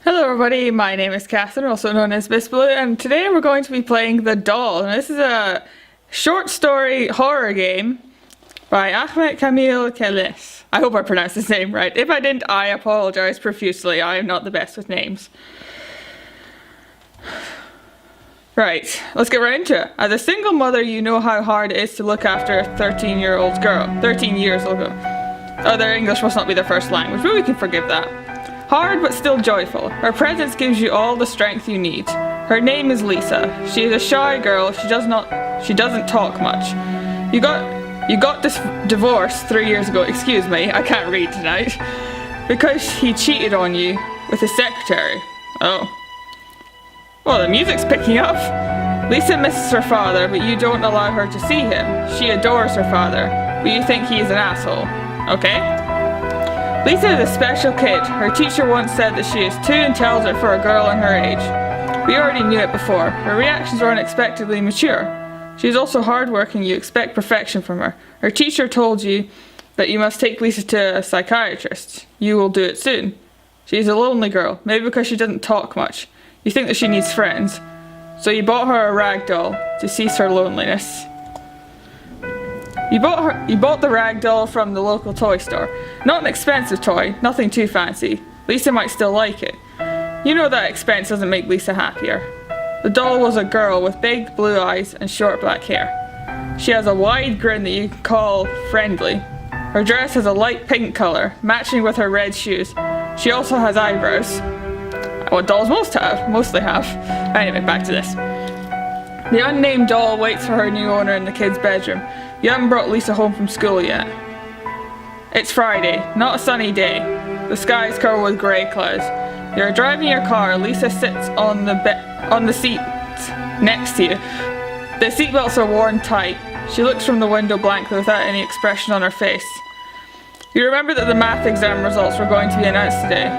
Hello everybody, my name is Catherine, also known as Miss Blue, and today we're going to be playing The Doll. Now, this is a short story horror game by Ahmed Kamil Khalis. I hope I pronounced his name right. If I didn't, I apologise profusely. I am not the best with names. Right, let's get right into it. As a single mother, you know how hard it is to look after a 13-year-old girl. 13 years old girl. Oh, their English must not be their first language, but we can forgive that. Hard but still joyful. Her presence gives you all the strength you need. Her name is Lisa. She is a shy girl. She doesn't talk much. You got this divorce 3 years ago. Excuse me, I can't read tonight. Because he cheated on you with his secretary. Oh. Well, the music's picking up. Lisa misses her father, but you don't allow her to see him. She adores her father, but you think he is an asshole. Okay? Lisa is a special kid. Her teacher once said that she is too intelligent for a girl in her age. We already knew it before. Her reactions were unexpectedly mature. She is also hardworking. You expect perfection from her. Her teacher told you that you must take Lisa to a psychiatrist. You will do it soon. She is a lonely girl, maybe because she doesn't talk much. You think that she needs friends. So you bought her a rag doll to cease her loneliness. You bought the rag doll from the local toy store. Not an expensive toy, nothing too fancy. Lisa might still like it. You know that expense doesn't make Lisa happier. The doll was a girl with big blue eyes and short black hair. She has a wide grin that you can call friendly. Her dress has a light pink colour, matching with her red shoes. She also has eyebrows. What dolls mostly have. Anyway, back to this. The unnamed doll waits for her new owner in the kid's bedroom. You haven't brought Lisa home from school yet. It's Friday, not a sunny day. The sky is covered with grey clouds. You're driving your car. Lisa sits on the seat next to you. The seatbelts are worn tight. She looks from the window blankly without any expression on her face. You remember that the math exam results were going to be announced today.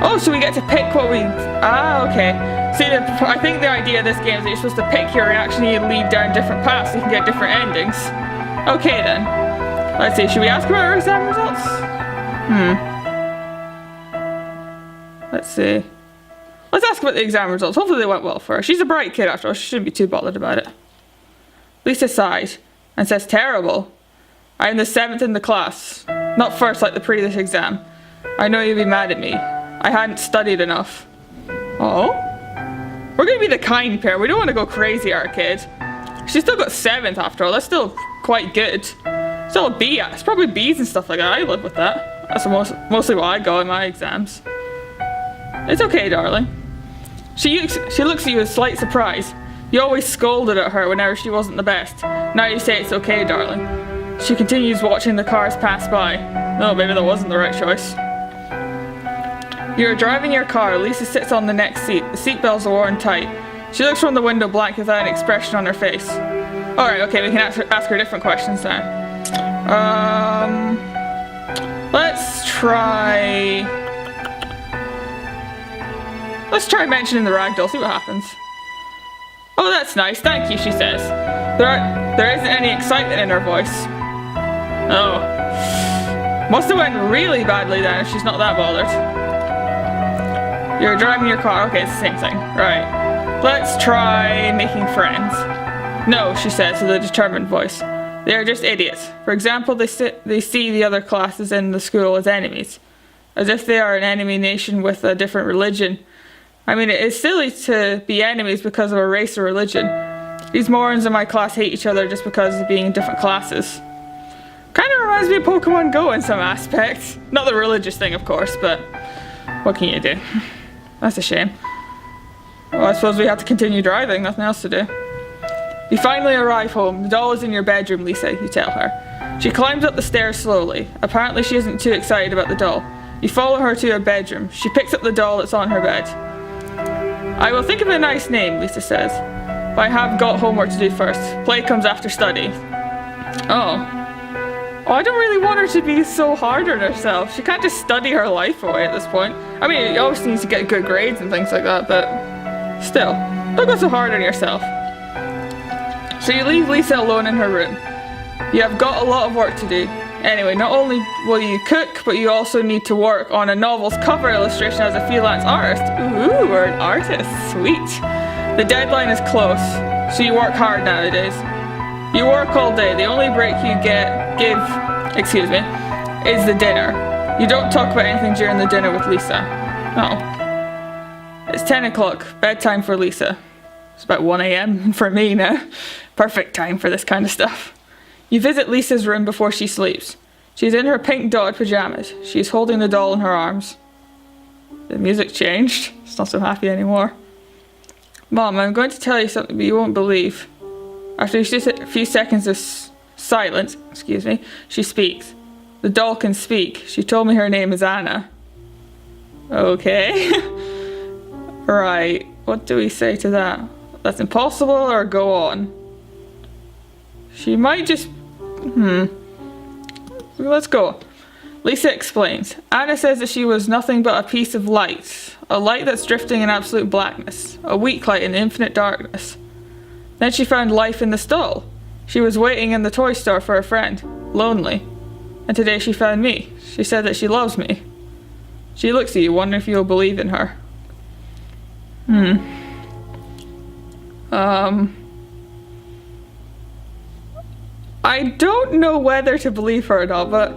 Oh, so we get to pick what we... okay. See, I think the idea of this game is that you're supposed to pick your reaction and you lead down different paths so you can get different endings. Okay then. Let's see, should we ask about our exam results? Let's see. Let's ask about the exam results. Hopefully they went well for her. She's a bright kid after all. She shouldn't be too bothered about it. Lisa sighs and says, terrible. I am the 7th in the class. Not first like the previous exam. I know you'll be mad at me. I hadn't studied enough. Oh? We're gonna be the kind pair. We don't want to go crazy, our kid. She's still got 7th after all. That's still quite good. Still a B. It's probably B's and stuff like that. I live with that. That's mostly what I got in my exams. It's okay, darling. She looks at you with slight surprise. You always scolded at her whenever she wasn't the best. Now you say it's okay, darling. She continues watching the cars pass by. No, maybe that wasn't the right choice. You're driving your car. Lisa sits on the next seat. The seatbelts are worn tight. She looks from the window blank without an expression on her face. Alright, okay, we can ask her different questions now. Let's try mentioning the ragdoll, see what happens. Oh, that's nice, thank you, she says. There isn't any excitement in her voice. Oh. Must have went really badly then if she's not that bothered. You're driving your car. Okay, it's the same thing. Right. Let's try making friends. No, she says with a determined voice. They are just idiots. For example, they see the other classes in the school as enemies. As if they are an enemy nation with a different religion. I mean, it is silly to be enemies because of a race or religion. These morons in my class hate each other just because of being in different classes. Kind of reminds me of Pokemon Go in some aspects. Not the religious thing, of course, but what can you do? That's a shame. Well, I suppose we have to continue driving, nothing else to do. You finally arrive home. The doll is in your bedroom, Lisa, you tell her. She climbs up the stairs slowly. Apparently she isn't too excited about the doll. You follow her to her bedroom. She picks up the doll that's on her bed. I will think of a nice name, Lisa says. But I have got homework to do first. Play comes after study. Oh, I don't really want her to be so hard on herself. She can't just study her life away at this point. I mean, you always need to get good grades and things like that, but still, don't go so hard on yourself. So you leave Lisa alone in her room. You have got a lot of work to do. Anyway, not only will you cook, but you also need to work on a novel's cover illustration as a freelance artist. Ooh, we're an artist. Sweet. The deadline is close, so you work hard nowadays. You work all day. The only break you is the dinner. You don't talk about anything during the dinner with Lisa. Oh. It's 10 o'clock. Bedtime for Lisa. It's about 1 a.m. for me now. Perfect time for this kind of stuff. You visit Lisa's room before she sleeps. She's in her pink dotted pajamas. She's holding the doll in her arms. The music changed. It's not so happy anymore. Mom, I'm going to tell you something, but you won't believe. After a few seconds of silence, she speaks. The doll can speak. She told me her name is Anna. Okay. Right. What do we say to that? That's impossible, or go on? She might just... Let's go. Lisa explains. Anna says that she was nothing but a piece of light. A light that's drifting in absolute blackness. A weak light in infinite darkness. Then she found life in the stall. She was waiting in the toy store for a friend. Lonely. And today she found me. She said that she loves me. She looks at you, wondering if you'll believe in her. I don't know whether to believe her or not, but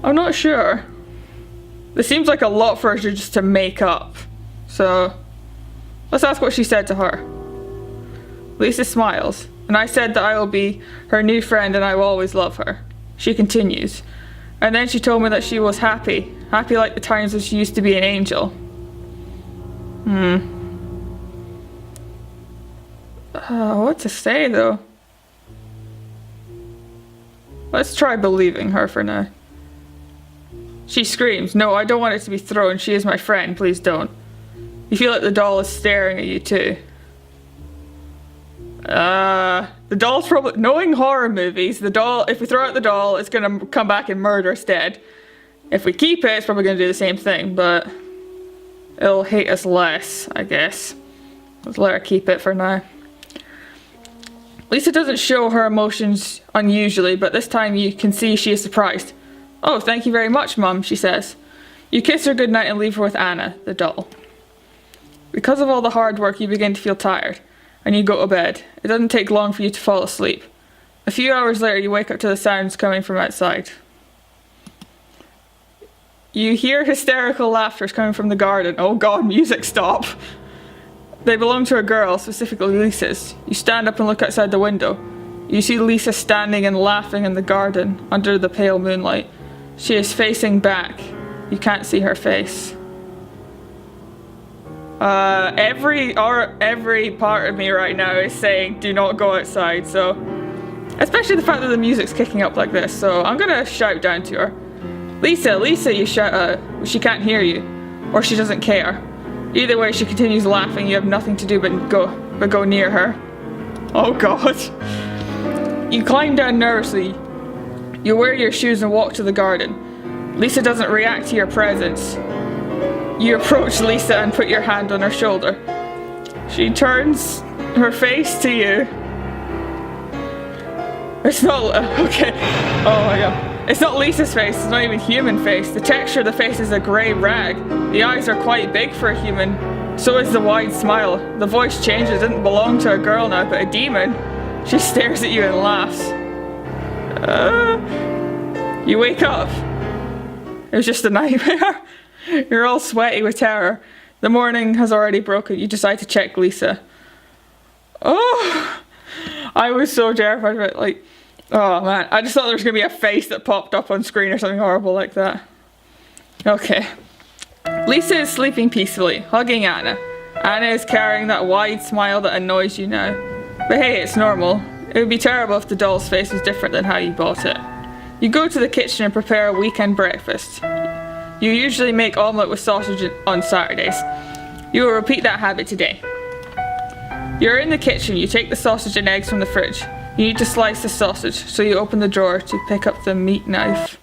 I'm not sure. This seems like a lot for her just to make up. So, let's ask what she said to her. Lisa smiles, and I said that I will be her new friend and I will always love her. She continues. And then she told me that she was happy. Happy like the times when she used to be an angel. What to say though? Let's try believing her for now. She screams, "No, I don't want it to be thrown. She is my friend. Please don't." You feel like the doll is staring at you too. The doll's probably... Knowing horror movies, the doll... If we throw out the doll, it's gonna come back and murder us dead. If we keep it, it's probably gonna do the same thing, but... It'll hate us less, I guess. Let's let her keep it for now. Lisa doesn't show her emotions unusually, but this time you can see she is surprised. "Oh, thank you very much, Mum," she says. You kiss her goodnight and leave her with Anna, the doll. Because of all the hard work, you begin to feel tired, and you go to bed. It doesn't take long for you to fall asleep. A few hours later, you wake up to the sounds coming from outside. You hear hysterical laughter coming from the garden. Oh god, music, stop! They belong to a girl, specifically Lisa's. You stand up and look outside the window. You see Lisa standing and laughing in the garden, under the pale moonlight. She is facing back. You can't see her face. Every part of me right now is saying, do not go outside, so... Especially the fact that the music's kicking up like this, so I'm gonna shout down to her. "Lisa, Lisa," you shout, she can't hear you. Or she doesn't care. Either way, she continues laughing. You have nothing to do but go near her. Oh god. You climb down nervously. You wear your shoes and walk to the garden. Lisa doesn't react to your presence. You approach Lisa and put your hand on her shoulder. She turns her face to you. It's not... Okay. Oh my god. It's not Lisa's face, it's not even human face. The texture of the face is a grey rag. The eyes are quite big for a human. So is the wide smile. The voice changes. It didn't belong to a girl now, but a demon. She stares at you and laughs. You wake up. It was just a nightmare. You're all sweaty with terror. The morning has already broken. You decide to check Lisa. Oh! I was so terrified of it, like... Oh man, I just thought there was going to be a face that popped up on screen or something horrible like that. Okay. Lisa is sleeping peacefully, hugging Anna. Anna is carrying that wide smile that annoys you now. But hey, it's normal. It would be terrible if the doll's face was different than how you bought it. You go to the kitchen and prepare a weekend breakfast. You usually make omelette with sausage on Saturdays. You will repeat that habit today. You're in the kitchen, you take the sausage and eggs from the fridge. You need to slice the sausage, so you open the drawer to pick up the meat knife.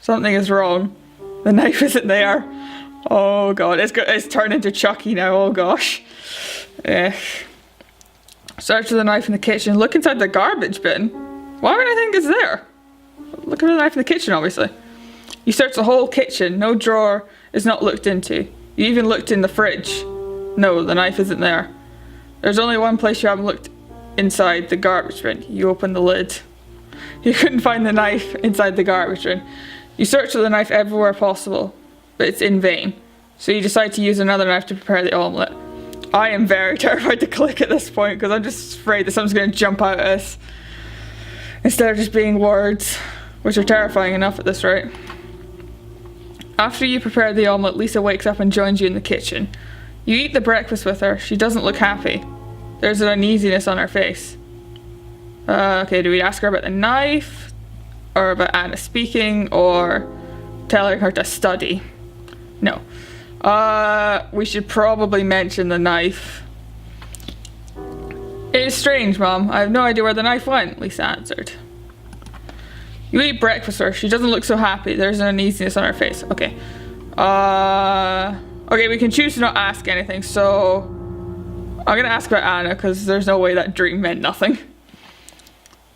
Something is wrong. The knife isn't there. Oh god, it's turned into Chucky now, oh gosh. Search for the knife in the kitchen, look inside the garbage bin. Why would I think it's there? look for the knife in the kitchen, obviously. You search the whole kitchen. No drawer is not looked into. You even looked in the fridge. No, the knife isn't there. There's only one place you haven't looked inside, the garbage bin. You open the lid. You couldn't find the knife inside the garbage bin. You search for the knife everywhere possible, but it's in vain. So you decide to use another knife to prepare the omelette. I am very terrified to click at this point because I'm just afraid that something's going to jump out at us instead of just being words, which are terrifying enough at this rate. After you prepare the omelette, Lisa wakes up and joins you in the kitchen. You eat the breakfast with her. She doesn't look happy. There's an uneasiness on her face. Okay, do we ask her about the knife? Or about Anna speaking? Or telling her to study? No. We should probably mention the knife. It is strange, Mom. I have no idea where the knife went, Lisa answered. You eat breakfast with her. She doesn't look so happy. There's an uneasiness on her face. Okay. Okay, we can choose to not ask anything, so I'm gonna ask about Anna because there's no way that dream meant nothing.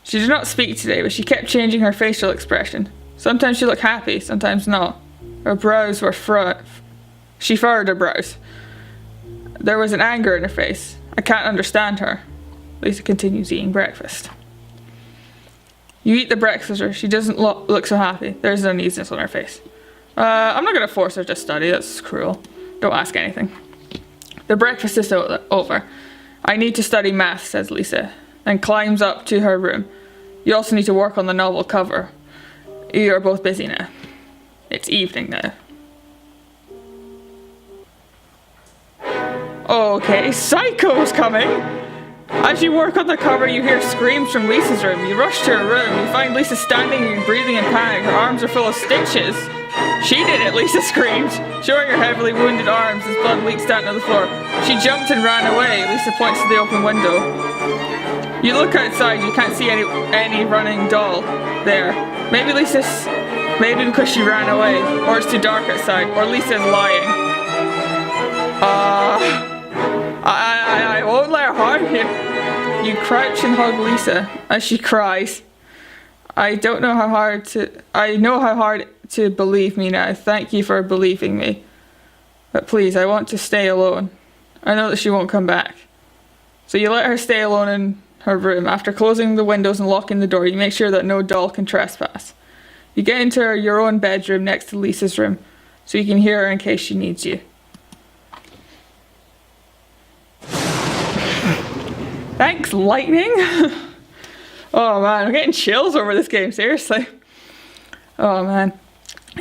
She did not speak today, but she kept changing her facial expression. Sometimes she looked happy, sometimes not. Her brows were she furrowed her brows. There was an anger in her face. I can't understand her. Lisa continues eating breakfast. You eat the breakfast with her. She doesn't look so happy. There's an uneasiness on her face. I'm not going to force her to study. That's cruel. Don't ask anything. The breakfast is over. I need to study math, says Lisa, and climbs up to her room. You also need to work on the novel cover. You are both busy now. It's evening now. Okay, Psycho's coming! As you work on the cover, you hear screams from Lisa's room. You rush to her room. You find Lisa standing and breathing in panic. Her arms are full of stitches. She did it, Lisa screamed, showing her heavily wounded arms as blood leaks down to the floor. She jumped and ran away. Lisa points to the open window. You look outside. You can't see any running doll there. Maybe because she ran away, or it's too dark outside, or Lisa's lying. I won't let her harm you. You crouch and hug Lisa as she cries. I know how hard to believe me now. Thank you for believing me. But please, I want to stay alone. I know that she won't come back. So you let her stay alone in her room. After closing the windows and locking the door, you make sure that no doll can trespass. You get into your own bedroom next to Lisa's room, so you can hear her in case she needs you. Thanks, lightning. Oh man, I'm getting chills over this game, seriously. Oh man.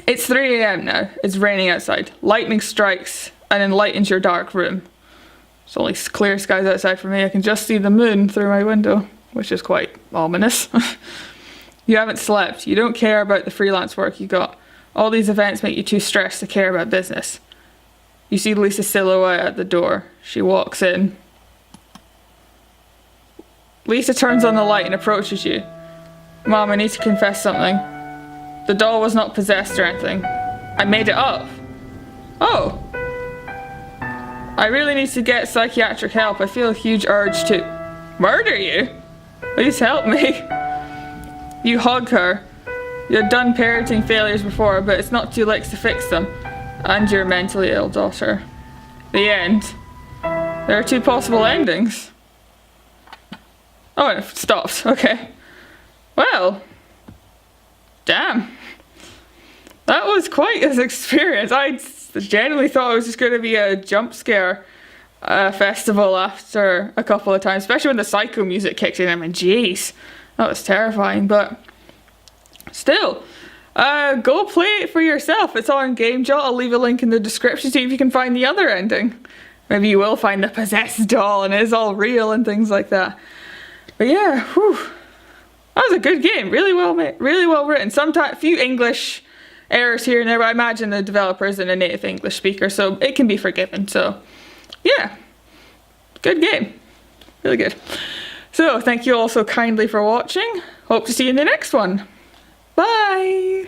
It's 3 AM now. It's raining outside. Lightning strikes and enlightens your dark room. It's only clear skies outside for me. I can just see the moon through my window, which is quite ominous. You haven't slept. You don't care about the freelance work you got. All these events make you too stressed to care about business. You see Lisa's silhouette at the door. She walks in. Lisa turns on the light and approaches you. Mom, I need to confess something. The doll was not possessed or anything. I made it up. Oh. I really need to get psychiatric help. I feel a huge urge to murder you. Please help me. You hug her. You've done parenting failures before, but it's not too late to fix them. And your mentally ill daughter. The end. There are 2 possible endings. Oh, it stops. Okay. Well. Damn. That was quite an experience. I genuinely thought it was just going to be a jump scare festival after a couple of times. Especially when the Psycho music kicked in. I mean, jeez. That was terrifying. But still. Go play it for yourself. It's on GameJolt. I'll leave a link in the description, see if you can find the other ending. Maybe you will find the possessed doll and it's all real and things like that. But yeah, whew. That was a good game. Really well made, really well written. Sometimes few English errors here and there, but I imagine the developer isn't a native English speaker, so it can be forgiven. So yeah, good game. Really good. So thank you all so kindly for watching. Hope to see you in the next one. Bye!